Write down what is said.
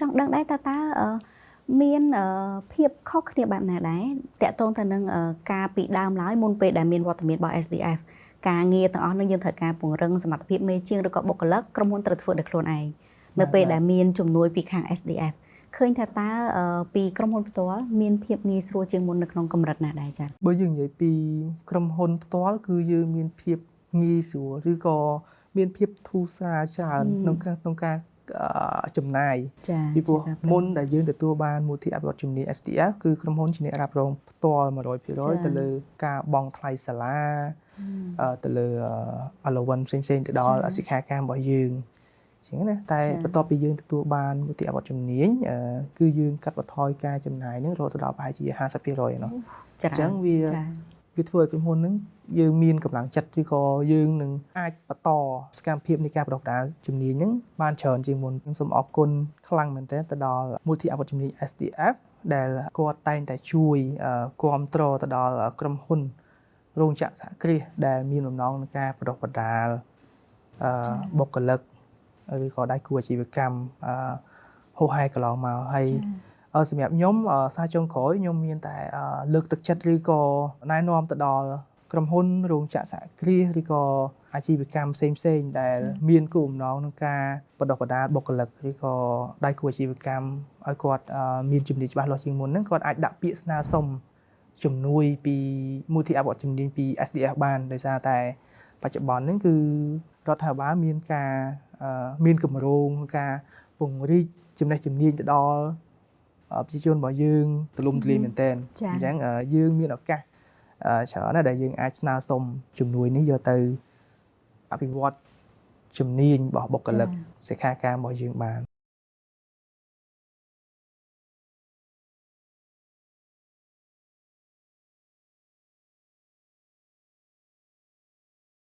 trong đăng đấy ta miên phiệp khóc kia bạn nào đấy tẹt tôn thần nâng ca bị đam lái môn về đại miền water miền bảo SDF ca nghe tầng on nâng dân thời ca bùng rừng sầm mặt phiệp mê chiêng rồi có bọc lắc trong môn tự phượt được luôn này nơi về đại miền chủng nuôi bị hàng SDF khơi ta bị trong môn toán miền phiệp nghi sưu chiêng môn được nông cầm rật nào đấy chả bởi dừng vậy bị trong môn toán cứ như miền phiệp nghi sưu rồi có miền phiệp thu xa chả nông ca chùm này vì bộ môn đại dương từตัวบ้านมูลที่ opportunity SDF คือក្រុមហ៊ុនជាអ្នករ៉ាប់រងផ្ទាល់ 100% ទៅលើការបង់ថ្លៃសាលាទៅលើ allowance ផ្សេងៗទៅដល់សិក្ខាកាមរបស់យើងជាងណាតែបន្ទាប់ពីយើងទទួលបានមូលនិធិអវត្តជំនាញគឺយើងកាត់បន្ថយការចំណាយហ្នឹងរហូតដល់ប្រហែលជា 50% ឯណោះអញ្ចឹងវាធ្វើឲ្យក្រុមហ៊ុនហ្នឹងយើងមានកម្លាំងចិត្តឬក៏យើងនឹងអាចបន្តសកម្មភាពនៃការបដិបត្តិជំនាញហ្នឹងបានច្រើនជាងមុនខ្ញុំសូមអរគុណខ្លាំងមែនទែនទៅដល់មូលនិធិអវត្តជំនាញ SDF ដែលគាត់តែងតែជួយគ្រប់គ្រងទៅដល់ក្រុមហ៊ុនរោងចក្រសហគ្រាសដែលមានបំណងក្នុងការបដិបត្តិបុគ្គលិកឬក៏ដៃគូអាជីវកម្មហោហែកន្លងមកហើយសម្រាប់ខ្ញុំសារចុងក្រោយខ្ញុំមានតែលើកទឹកចិត្តឬក៏ណែនាំទៅដល់ក្រុមហ៊ុនរោងចក្រសហគ្រាសឬក៏អាជីវកម្មផ្សេងៗដែលមានគោលបំណងក្នុងការបដិបត្តិបុគ្គលិកឬក៏ដៃគូអាជីវកម្មឲ្យគាត់មានជំនាញច្បាស់លាស់ជាងមុនហ្នឹងគាត់អាចដាក់ពាក្យស្នើសុំជំនួយពីមូលនិធិអវត្តជំនាញពី SDF បានដោយសារតែបច្ចុប្បន្នហ្នឹងគឺរដ្ឋាភិបាលមានការមានគម្រោងការពង្រីកចំណេះជំនាញទៅដល់ប្រជាជនរបស់យើងទូលំទូលាយមែនទែនអញ្ចឹងយើងមានឱកាសច្រើនណាស់ដែលយើងអាចស្នើសុំជំនួយនេះយកទៅអភិវឌ្ឍជំនាញរបស់បុគ្គលិកសិក្ខាកាមរបស់យើងបាន